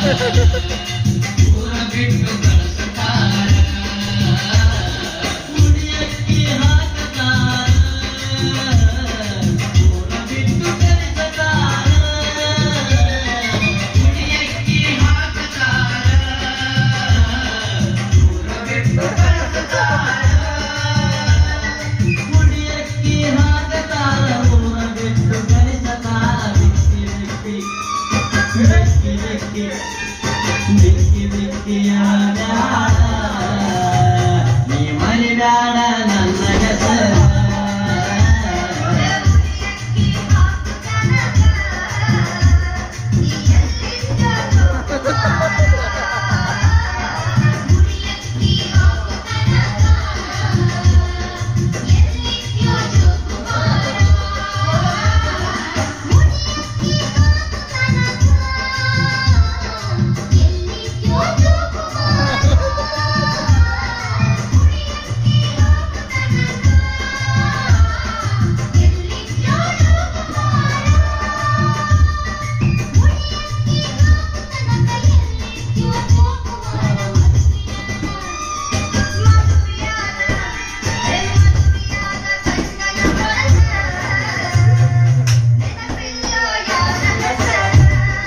ಊರ ಬಿಟ್ಟು ಕಳಿಸ್ತಾರ ಕುಡಿಯಕ್ಕೆ ಹಾಕತಾರ ಊರ ಬಿಟ್ಟು ಕಳಿಸ್ತಾರ ಕುಡಿಯಕ್ಕೆ ಹಾಕತಾರ ಊರ ಬಿಟ್ಟು ಕಳಿಸ್ತಾರ ಕುಡಿಯಕ್ಕೆ ಹಾಕತಾರ ಊರ ಬಿಟ್ಟು ಕಳಿಸ್ತಾರ ಬಿಕ್ಕಿ ಬಿಕ್ಕಿಯ ಬ್ಯಾಡ ನೀ ಮರಿಬ್ಯಾಡ